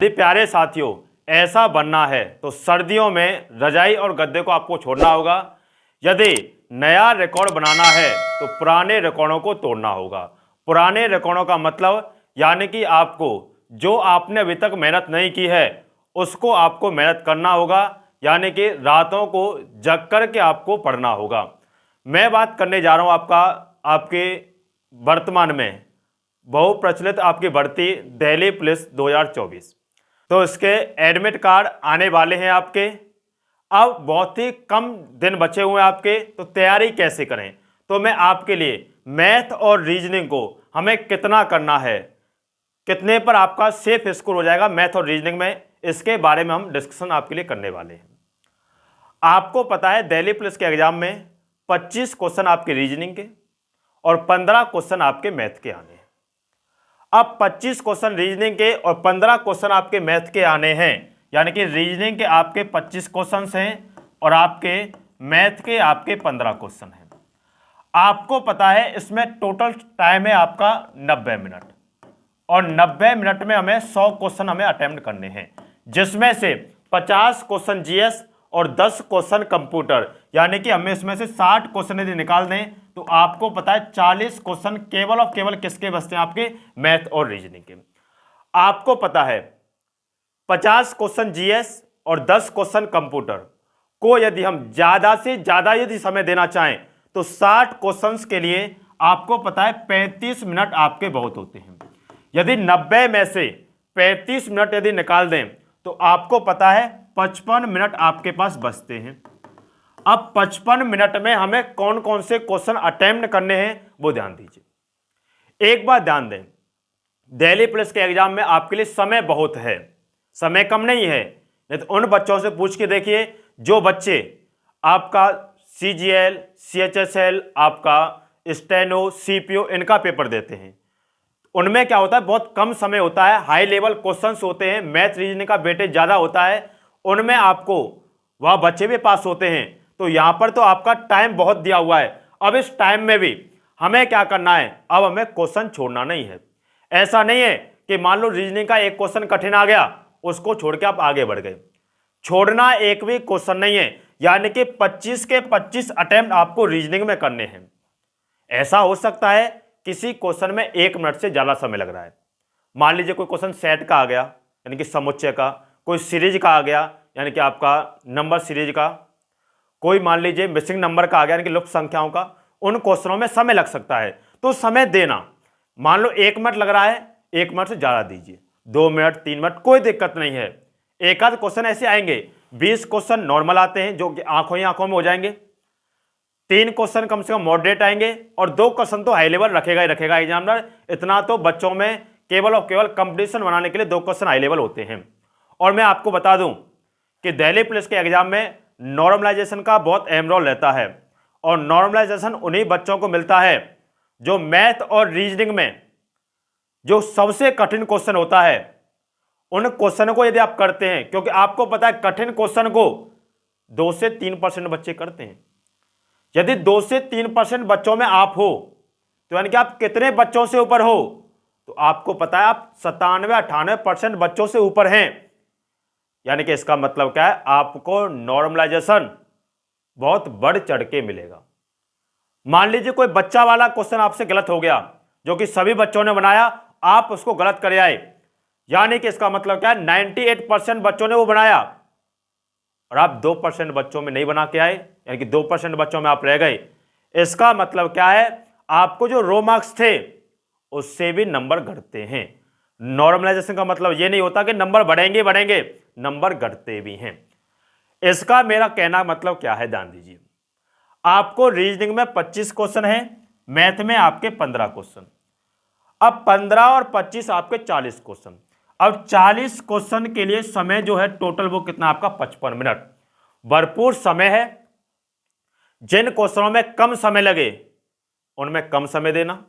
यदि प्यारे साथियों ऐसा बनना है तो सर्दियों में रजाई और गद्दे को आपको छोड़ना होगा। यदि नया रिकॉर्ड बनाना है तो पुराने रिकॉर्डों को तोड़ना होगा। पुराने रिकॉर्डों का मतलब यानी कि आपको जो आपने अभी तक मेहनत नहीं की है उसको आपको मेहनत करना होगा, यानी कि रातों को जग कर के आपको पढ़ना होगा। मैं बात करने जा रहा हूं आपके वर्तमान में बहुप्रचलित आपकी भर्ती दिल्ली पुलिस 2024। तो इसके एडमिट कार्ड आने वाले हैं आपके। अब बहुत ही कम दिन बचे हुए हैं आपके, तो तैयारी कैसे करें। तो मैं आपके लिए मैथ और रीजनिंग को हमें कितना करना है, कितने पर आपका सेफ स्कोर हो जाएगा मैथ और रीजनिंग में, इसके बारे में हम डिस्कशन आपके लिए करने वाले हैं। आपको पता है दिल्ली पुलिस के एग्जाम में 25 क्वेश्चन आपके रीजनिंग के और 15 क्वेश्चन आपके मैथ के आने हैं। अब 25 क्वेश्चन रीजनिंग के और 15 क्वेश्चन आपके मैथ के आने हैं, यानी कि रीजनिंग के आपके 25 क्वेश्चन हैं और आपके मैथ के आपके 15 क्वेश्चन हैं। आपको पता है इसमें टोटल टाइम है आपका 90 मिनट और 90 मिनट में हमें 100 क्वेश्चन हमें अटेम्प्ट करने हैं, जिसमें से 50 क्वेश्चन जीएस और 10 क्वेश्चन कंप्यूटर, यानी कि हमें इसमें से 60 क्वेश्चन यदि निकाल दें तो आपको पता है 40 क्वेश्चन केवल और केवल किसके बचते हैं, आपके मैथ और रीजनिंग के। आपको पता है 50 क्वेश्चन जीएस और 10 क्वेश्चन कंप्यूटर को यदि हम ज्यादा से ज्यादा यदि समय देना चाहें तो 60 क्वेश्चंस के लिए आपको पता है 35 मिनट आपके बहुत होते हैं। यदि 90 में से 35 मिनट यदि निकाल दें तो आपको पता है 55 मिनट आपके पास बचते हैं। अब 55 मिनट में हमें कौन कौन से क्वेश्चन अटेम्प्ट करने हैं वो ध्यान दीजिए। एक बात ध्यान दें, दिल्ली पुलिस के एग्जाम में आपके लिए समय बहुत है, समय कम नहीं है। नहीं तो उन बच्चों से पूछ के देखिए जो बच्चे आपका सीजीएल, सीएचएसएल, आपका स्टेनो, सीपीओ इनका पेपर देते हैं, उनमें क्या होता है बहुत कम समय होता है, हाई लेवल क्वेश्चंस होते हैं, मैथ रीजनिंग का वेटेज ज्यादा होता है, उनमें आपको वह बच्चे भी पास होते हैं। तो यहां पर तो आपका टाइम बहुत दिया हुआ है। अब इस टाइम में भी हमें क्या करना है, अब हमें क्वेश्चन छोड़ना नहीं है। ऐसा नहीं है कि मान लो रीजनिंग का एक क्वेश्चन कठिन आ गया उसको छोड़ के आप आगे बढ़ गए। छोड़ना एक भी क्वेश्चन नहीं है, यानी कि 25 के 25 अटेम्प्ट आपको रीजनिंग में करने हैं। ऐसा हो सकता है किसी क्वेश्चन में 1 मिनट से ज्यादा समय लग रहा है। मान लीजिए कोई क्वेश्चन सेट का आ गया यानी कि समुच्चय का, कोई सीरीज का आ गया यानी कि आपका नंबर सीरीज का, कोई मान लीजिए मिसिंग नंबर का आ गया यानी कि लुप्त संख्याओं का। उन क्वेश्चनों में समय लग सकता है, तो समय देना। मान लो 1 मिनट लग रहा है, 1 मिनट से ज्यादा दीजिए, 2 मिनट 3 मिनट कोई दिक्कत नहीं है। एक आध क्वेश्चन ऐसे आएंगे, 20 क्वेश्चन नॉर्मल आते हैं जो आंखों ही आंखों में हो जाएंगे, 3 क्वेश्चन कम से कम मॉडरेट आएंगे और 2 क्वेश्चन तो हाई लेवल रखेगा ही रखेगा एग्जामिनर। इतना तो बच्चों में केवल और केवल कंपटीशन बनाने के लिए 2 क्वेश्चन हाई लेवल होते हैं। और मैं आपको बता दूं कि दिल्ली पुलिस के एग्जाम में नॉर्मलाइजेशन का बहुत अहम रोल रहता है और नॉर्मलाइजेशन उन्हीं बच्चों को मिलता है जो मैथ और रीजनिंग में जो सबसे कठिन क्वेश्चन होता है उन क्वेश्चन को यदि आप करते हैं, क्योंकि आपको पता है कठिन क्वेश्चन को 2 से 3% बच्चे करते हैं। यदि 2 से 3% बच्चों में आप हो तो यानी कि आप कितने बच्चों से ऊपर हो, तो आपको पता है आप 97-98% बच्चों से ऊपर हैं। यानी कि इसका मतलब क्या है, आपको नॉर्मलाइजेशन बहुत बढ़ चढ़ के मिलेगा। मान लीजिए कोई बच्चा वाला क्वेश्चन आपसे गलत हो गया जो कि सभी बच्चों ने बनाया, आप उसको गलत कर आए, यानी कि इसका मतलब क्या है 98% बच्चों ने वो बनाया और आप 2% बच्चों में नहीं बना के आए, यानी कि 2% बच्चों में आप रह गए। इसका मतलब क्या है, आपको जो रो मार्क्स थे उससे भी नंबर घटते हैं। नॉर्मलाइजेशन का मतलब यह नहीं होता कि नंबर बढ़ेंगे बढ़ेंगे, नंबर घटते भी हैं। इसका मेरा कहना मतलब क्या है, ध्यान दीजिए। आपको रीजनिंग में 25 क्वेश्चन है, मैथ में आपके 15 क्वेश्चन। अब 15 और 25 आपके 40 क्वेश्चन। अब 40 क्वेश्चन के लिए समय जो है टोटल वो कितना आपका 55 मिनट, भरपूर समय है। जिन क्वेश्चनों में कम समय लगे उनमें कम समय देना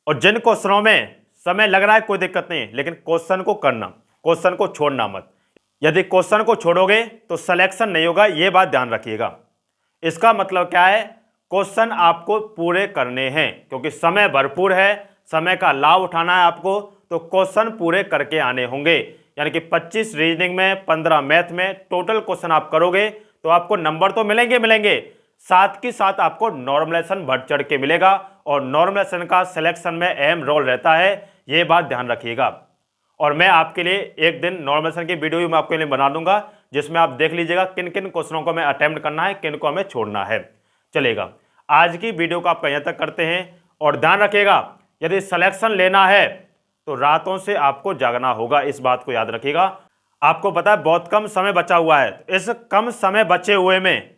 और जिन क्वेश्चनों में समय लग रहा है कोई दिक्कत नहीं है, लेकिन क्वेश्चन को करना, क्वेश्चन को छोड़ना मत। यदि क्वेश्चन को छोड़ोगे तो सिलेक्शन नहीं होगा, यह बात ध्यान रखिएगा। इसका मतलब क्या है, क्वेश्चन आपको पूरे करने हैं क्योंकि समय भरपूर है, समय का लाभ उठाना है आपको, तो क्वेश्चन पूरे करके आने होंगे। यानी कि 25 रीजनिंग में, 15 मैथ में टोटल क्वेश्चन आप करोगे तो आपको नंबर तो मिलेंगे, साथ के साथ आपको नॉर्मलाइजेशन बढ़ चढ़ के मिलेगा। और नॉर्मलाइजेशन का सिलेक्शन में अहम रोल रहता है, ये बात ध्यान रखिएगा। और मैं आपके लिए एक दिन नॉर्मलाइजेशन की वीडियो मैं आपके लिए बना दूंगा, जिसमें आप देख लीजिएगा किन किन क्वेश्चनों को हमें अटेम्प्ट करना है, किन को हमें छोड़ना है। चलेगा, आज की वीडियो को आप यहाँ तक करते हैं। और ध्यान रखिएगा, यदि सिलेक्शन लेना है तो रातों से आपको जागना होगा, इस बात को याद रखिएगा। आपको पता है बहुत कम समय बचा हुआ है, इस कम समय बचे हुए में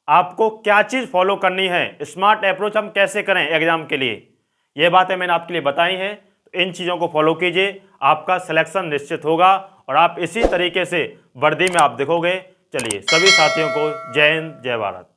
आपको क्या चीज फॉलो करनी है, स्मार्ट अप्रोच हम कैसे करें एग्जाम के लिए, ये बातें मैंने आपके लिए बताई हैं। तो इन चीजों को फॉलो कीजिए, आपका सिलेक्शन निश्चित होगा और आप इसी तरीके से वर्दी में आप दिखोगे। चलिए, सभी साथियों को जय हिंद, जय भारत।